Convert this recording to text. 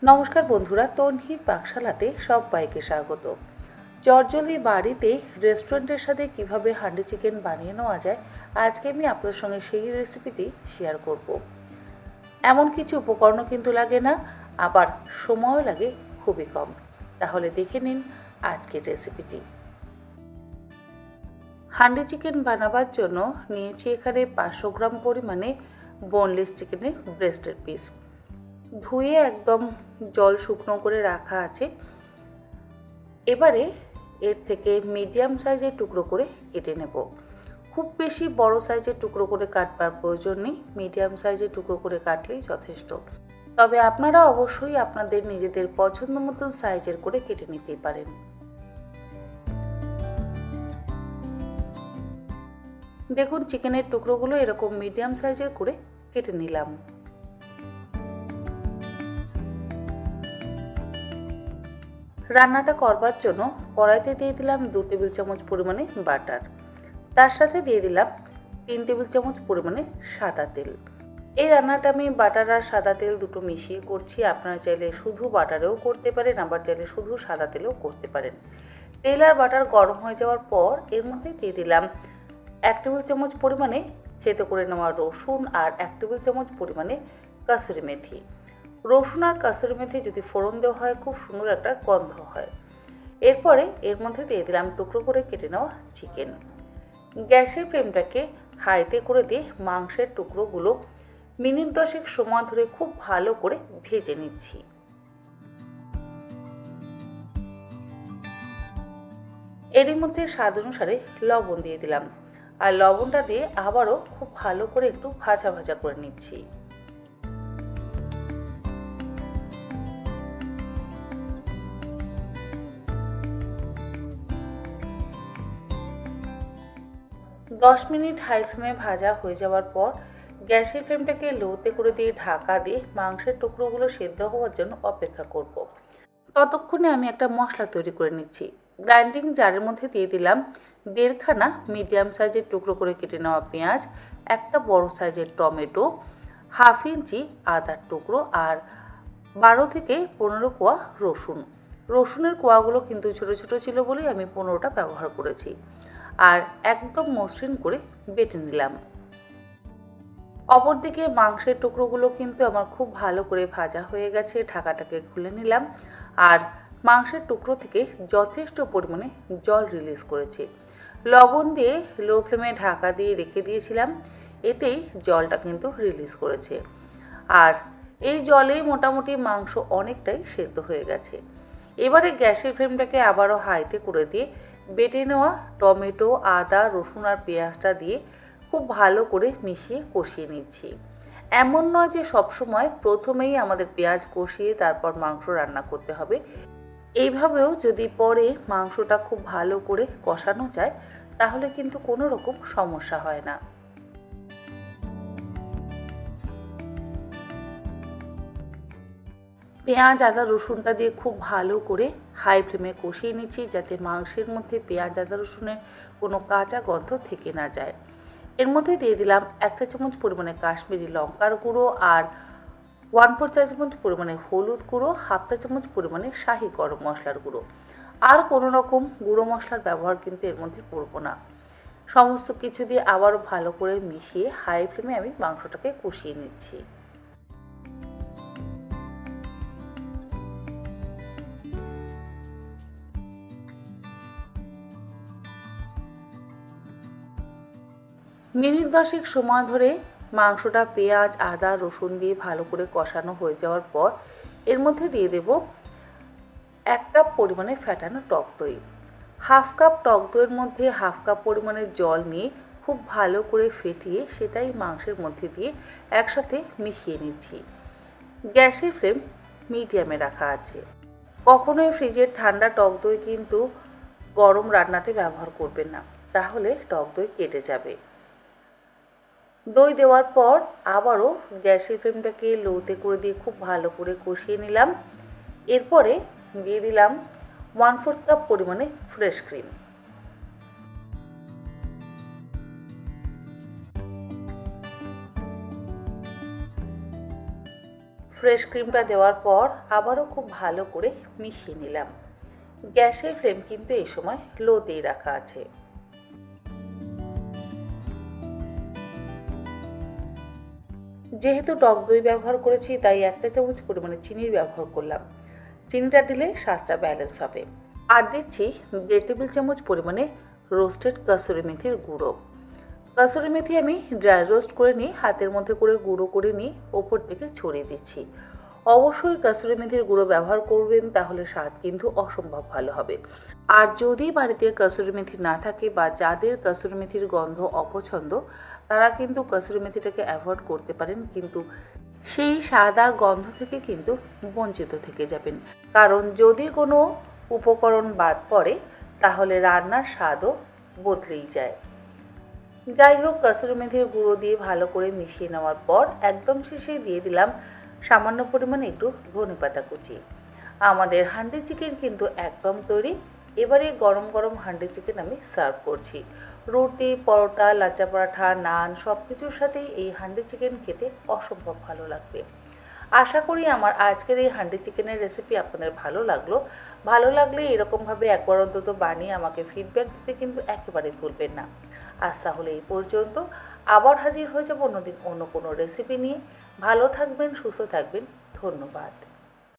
নমস্কার বন্ধুরা, তন্হির পাকশালাতে সবাইকে স্বাগত। চটজলদি বাড়িতে রেস্টুরেন্টের সাথে কিভাবে হান্ডি চিকেন বানিয়ে নেওয়া যায়, আজকে আমি আপনাদের সঙ্গে সেই রেসিপিটি শেয়ার করব। এমন কিছু উপকরণও কিন্তু লাগে না, আবার সময়ও লাগে খুবই কম। তাহলে দেখে নিন আজকের রেসিপিটি। হান্ডি চিকেন বানাবার জন্য নিয়েছি এখানে 500 গ্রাম পরিমাণে বোনলেস চিকেনের ব্রেস্টের পিস। ধুয়ে একদম জল শুকনো করে রাখা আছে। এবারে এর থেকে মিডিয়াম সাইজের টুকরো করে কেটে নেব। খুব বেশি বড় সাইজের টুকরো করে কাটবার প্রয়োজন নেই, মিডিয়াম সাইজের টুকরো করে কাটলেই যথেষ্ট। তবে আপনারা অবশ্যই আপনাদের নিজেদের পছন্দ মতন সাইজের করে কেটে নিতেই পারেন। দেখুন, চিকেনের টুকরোগুলো এরকম মিডিয়াম সাইজের করে কেটে নিলাম। রান্নাটা করবার জন্য কড়াইতে দিয়ে দিলাম 2 টেবিল চামচ পরিমাণে বাটার। তার সাথে দিয়ে দিলাম 3 টেবিল চামচ পরিমাণে সাদা তেল। এই রান্নাটা আমি বাটার আর সাদা তেল দুটো মিশিয়ে করছি। আপনারা চাইলে শুধু বাটারেও করতে পারেন, আবার চাইলে শুধু সাদা তেলেও করতে পারেন। তেল আর বাটার গরম হয়ে যাওয়ার পর এর মধ্যে দিয়ে দিলাম 1 টেবিল চামচ পরিমাণে থেতো করে নেওয়া রসুন আর 1 টেবিল চামচ পরিমাণে কাসুরি মেথি। রসুন আর কাসুরি মেথি যদি ফোড়ন দেওয়া হয়, খুব সুন্দর একটা গন্ধ হয়। এরপরে এর মধ্যে দিয়ে দিলাম টুকরো করে কেটে নেওয়া চিকেন। গ্যাসের ফ্লেমটাকে হাইতে করে দিয়ে মাংসের টুকরোগুলো মিনিট 10 সময় ধরে খুব ভালো করে ভেজে নিচ্ছি। এরই মধ্যে স্বাদ অনুসারে লবণ দিয়ে দিলাম, আর লবণটা দিয়ে আবারও খুব ভালো করে একটু ভাজা ভাজা করে নিচ্ছি। দশ মিনিট হাই ফ্লেমে ভাজা হয়ে যাওয়ার পর গ্যাসের ফ্লেমটাকে লোতে করে দিয়ে ঢাকা দিয়ে মাংসের টুকরোগুলো সেদ্ধ হওয়ার জন্য অপেক্ষা করব। ততক্ষণে আমি একটা মশলা তৈরি করে নিচ্ছি। গ্রাইন্ডিং জারের মধ্যে দিয়ে দিলাম 1.5 খানা মিডিয়াম সাইজের টুকরো করে কেটে নেওয়া পেঁয়াজ, একটা বড় সাইজের টমেটো, 1/2 ইঞ্চি আদার টুকরো আর 12 থেকে 15 কোয়া রসুন। রসুনের কোয়াগুলো কিন্তু ছোট ছোট ছিল বলেই আমি 15টা ব্যবহার করেছি। আর একদম মসৃণ করে বেটে নিলাম। অপরদিকে মাংসের টুকরোগুলো কিন্তু আমার খুব ভালো করে ভাজা হয়ে গেছে। ঢাকাটাকে খুলে নিলাম, আর মাংসের টুকরো থেকে যথেষ্ট পরিমাণে জল রিলিজ করেছে। লবণ দিয়ে লো ফ্লেমে ঢাকা দিয়ে রেখে দিয়েছিলাম, এতেই জলটা কিন্তু রিলিজ করেছে। আর এই জলেই মোটামুটি মাংস অনেকটাই সেদ্ধ হয়ে গেছে। এবারে গ্যাসের ফ্লেমটাকে আবারও হাইতে করে দিয়ে বেটে নেওয়া টমেটো, আদা, রসুন আর পেঁয়াজটা দিয়ে খুব ভালো করে মিশিয়ে কষিয়ে নিচ্ছি। এমন নয় যে সবসময় প্রথমেই আমাদের পেঁয়াজ কষিয়ে তারপর মাংস রান্না করতে হবে। এইভাবেও যদি পরে মাংসটা খুব ভালো করে কষানো যায়, তাহলে কিন্তু কোনো রকম সমস্যা হয় না। পেঁয়াজ, আদা, রসুনটা দিয়ে খুব ভালো করে হাই ফ্লেমে কষিয়ে নিচ্ছি, যাতে মাংসের মধ্যে পেঁয়াজ, আদা, রসুনের কোনো কাঁচা গন্ধ থেকে না যায়। এর মধ্যে দিয়ে দিলাম 1 চা চামচ পরিমাণে কাশ্মীরি লঙ্কার গুঁড়ো আর 1/4 চা চামচ পরিমাণে হলুদ গুঁড়ো, 1/2 চা চামচ পরিমাণে শাহি গরম মশলার গুঁড়ো। আর কোনো রকম গুঁড়ো মশলার ব্যবহার কিন্তু এর মধ্যে করব না। সমস্ত কিছু দিয়ে আবারও ভালো করে মিশিয়ে হাই ফ্লেমে আমি মাংসটাকে কষিয়ে নিচ্ছি। মিনিট 10 সময় ধরে মাংসটা পেঁয়াজ, আদা, রসুন দিয়ে ভালো করে কষানো হয়ে যাওয়ার পর এর মধ্যে দিয়ে দেব 1 কাপ পরিমাণে ফ্যাটানো টক দই। 1/2 কাপ টক দইয়ের মধ্যে 1/2 কাপ পরিমাণে জল নিয়ে খুব ভালো করে ফেটিয়ে সেটাই মাংসের মধ্যে দিয়ে একসাথে মিশিয়ে নিচ্ছি। গ্যাসের ফ্লেম মিডিয়ামে রাখা আছে। কখনোই ফ্রিজের ঠান্ডা টক দই কিন্তু গরম রান্নাতে ব্যবহার করবেন না, তাহলে টক দই কেটে যাবে। দই দেওয়ার পর আবারও গ্যাসের ফ্লেমটাকে লোতে করে দিয়ে খুব ভালো করে কষিয়ে নিলাম। এরপরে দিয়ে দিলাম 1/4 কাপ পরিমাণে ফ্রেশ ক্রিম। ফ্রেশ ক্রিমটা দেওয়ার পর আবারও খুব ভালো করে মিশিয়ে নিলাম। গ্যাসের ফ্লেম কিন্তু এই সময় লোতেই রাখা আছে। যেহেতু টক দই ব্যবহার করেছি তাই 1 চামচ পরিমাণে চিনির ব্যবহার করলাম। চিনিটা দিলে স্বাদটা ব্যালেন্স হবে। আর দিচ্ছি 1.5 টেবিল চামচ পরিমাণে রোস্টেড কাসুরি মেথির গুঁড়ো। কাসুরি মেথি আমি ড্রাই রোস্ট করে নিই, হাতের মধ্যে করে গুঁড়ো করে নিই, ওপর থেকে ছড়িয়ে দিচ্ছি। অবশ্যই কাসুরি মেথির গুঁড়ো ব্যবহার করবেন, তাহলে স্বাদ কিন্তু অসম্ভব ভালো হবে। আর যদি বাড়িতে কাসুরি মেথি না থাকে বা যাদের কাসুরি মেথির গন্ধ অপছন্দ, তারা কিন্তু কাসুরি মেথিটাকে অ্যাভয়েড করতে পারেন, কিন্তু সেই স্বাদ আর গন্ধ থেকে কিন্তু বঞ্চিত থেকে যাবেন। কারণ যদি কোনো উপকরণ বাদ পড়ে তাহলে রান্নার স্বাদও বদলেই যায়। যাই হোক, কাসুরি মেথির গুঁড়ো দিয়ে ভালো করে মিশিয়ে নেওয়ার পর একদম শেষে দিয়ে দিলাম সামান্য পরিমাণে একটু ধনেপাতা কুচি। আমাদের হান্ডি চিকেন কিন্তু একদম তৈরি। এবারে গরম গরম হান্ডি চিকেন আমি সার্ভ করছি। রুটি, পরোটা, লাচ্চা পরাঠা, নান সব কিছুর সাথেই এই হান্ডি চিকেন খেতে অসম্ভব ভালো লাগবে। আশা করি আমার আজকের এই হান্ডি চিকেনের রেসিপি আপনাদের ভালো লাগলো। ভালো লাগলে এরকমভাবে একবার অন্তত বানিয়ে আমাকে ফিডব্যাক দিতে কিন্তু একেবারে ভুলবেন না। আজ তাহলে এই পর্যন্ত। আবার হাজির হয়ে যাব অন্যদিন অন্য কোনো রেসিপি নিয়ে। ভালো থাকবেন, সুস্থ থাকবেন। ধন্যবাদ।